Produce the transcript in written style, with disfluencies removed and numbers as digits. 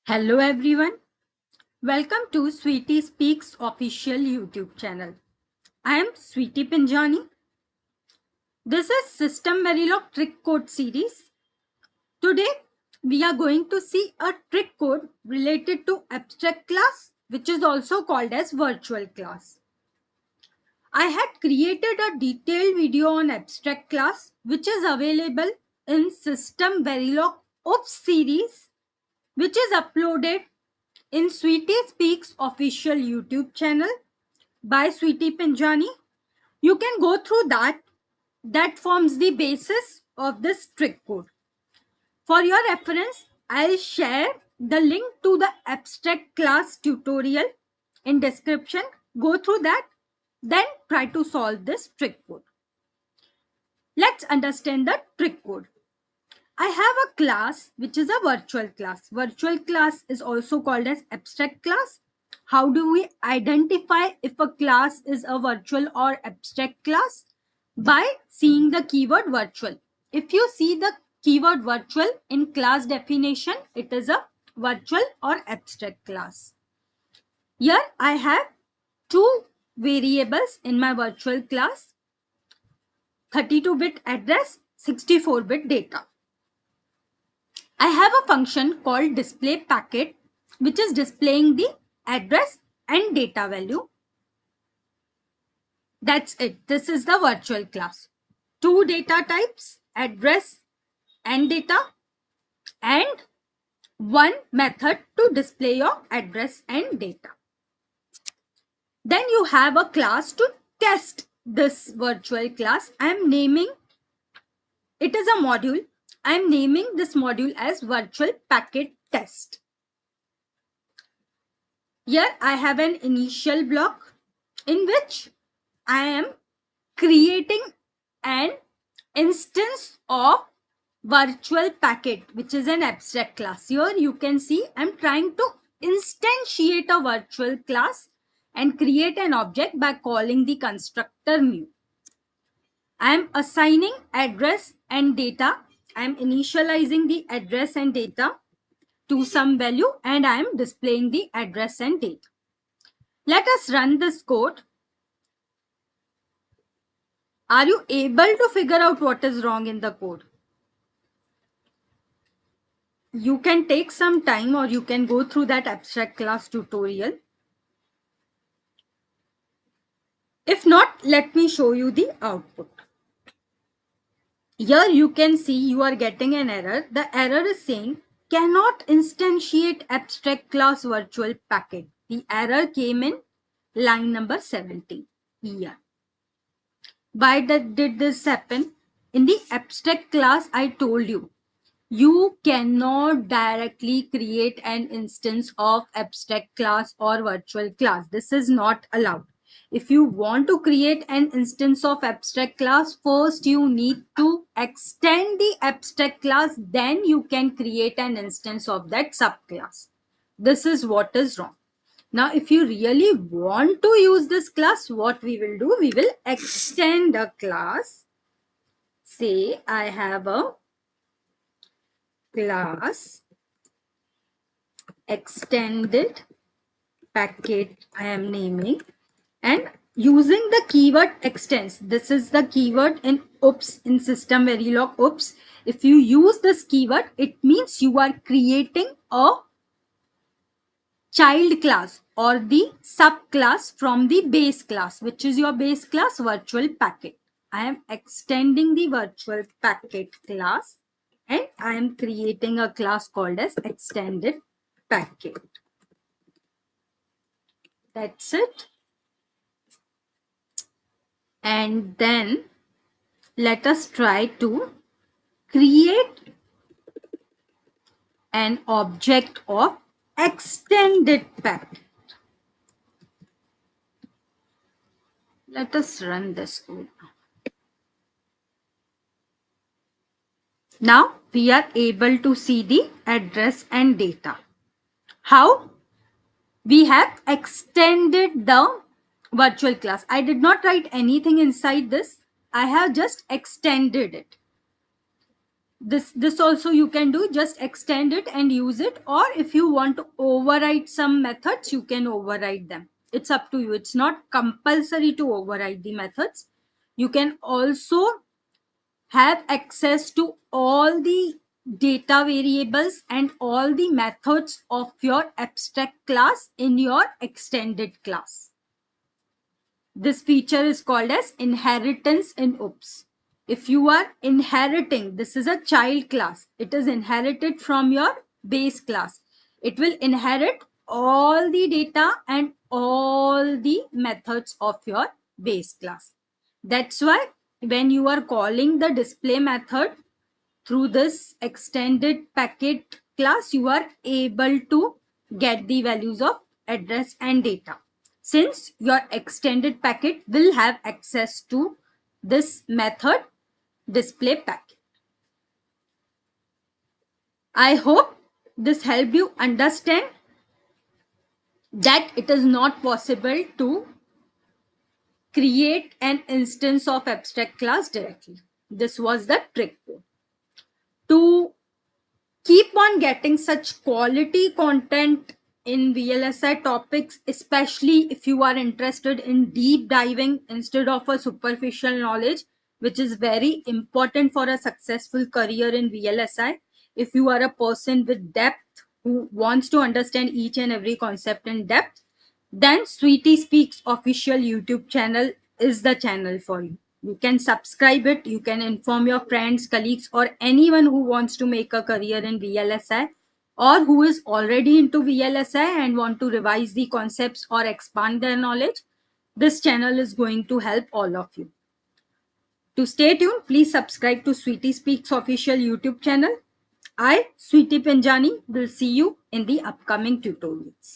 Hello everyone. Welcome to Sweetie Speaks official YouTube channel. I am Sweetie Pinjani. This is System Verilog Trick Code series. Today we are going to see a trick code related to abstract class, which is also called as virtual class. I had created a detailed video on abstract class, which is available in System Verilog OPS series, which is uploaded in Sweetie Speaks official YouTube channel by Sweetie Pinjani. You can go through that. That forms the basis of this trick code. For your reference, I'll share the link to the abstract class tutorial in description. Go through that, then try to solve this trick code. Let's understand the trick code. I have a class which is a virtual class. Virtual class is also called as abstract class. How do we identify if a class is a virtual or abstract class? By seeing the keyword virtual. If you see the keyword virtual in class definition, it is a virtual or abstract class. Here I have two variables in my virtual class: 32-bit address, 64-bit data. I have a function called display packet, which is displaying the address and data value. That's it. This is the virtual class. Two data types, address and data, and one method to display your address and data. Then you have a class to test this virtual class. I am naming it as a module. I am naming this module as virtual packet test. Here I have an initial block in which I am creating an instance of virtual packet, which is an abstract class. Here you can see I'm trying to instantiate a virtual class and create an object by calling the constructor new. I am assigning address and data. I am initializing the address and data to some value, and I am displaying the address and data. Let us run this code. Are you able to figure out what is wrong in the code? You can take some time, or you can go through that abstract class tutorial. If not, let me show you the output. Here you can see you are getting an error. The error is saying cannot instantiate abstract class virtual packet. The error came in line number 70 here. Why did this happen? In the abstract class, I told you, you cannot directly create an instance of abstract class or virtual class. This is not allowed. If you want to create an instance of abstract class, first you need to extend the abstract class, then you can create an instance of that subclass. This is what is wrong. Now, if you really want to use this class, what we will do, we will extend a class. Say I have a class extended packet I am naming, and using the keyword extends. This is the keyword in OPS, in System Verilog OPS. If you use this keyword, it means you are creating a child class or the subclass from the base class. Which is your base class? Virtual packet. I am extending the virtual packet class, and I am creating a class called as extended packet. That's it. And then let us try to create an object of extended packet. Let us run this code. Now we are able to see the address and data. How? We have extended the virtual class. I did not write anything inside this. I have just extended it. This also you can do, just extend it and use it, or if you want to override some methods, you can override them. It's up to you. It's not compulsory to override the methods. You can also have access to all the data variables and all the methods of your abstract class in your extended class. This feature is called as inheritance in OOPS. If you are inheriting, this is a child class, it is inherited from your base class. It will inherit all the data and all the methods of your base class. That's why when you are calling the display method through this extended packet class, you are able to get the values of address and data, since your extended packet will have access to this method display packet. I hope this helped you understand that it is not possible to create an instance of abstract class directly. This was the trick code. To keep on getting such quality content in VLSI topics, especially if you are interested in deep diving instead of a superficial knowledge, which is very important for a successful career in VLSI. If you are a person with depth who wants to understand each and every concept in depth, then Sweetie Speaks official YouTube channel is the channel for you. You can subscribe it, you can inform your friends, colleagues, or anyone who wants to make a career in VLSI or who is already into VLSI and want to revise the concepts or expand their knowledge. This channel is going to help all of you. To stay tuned, please subscribe to Sweetie Speaks official YouTube channel. I, Sweetie Pinjani, will see you in the upcoming tutorials.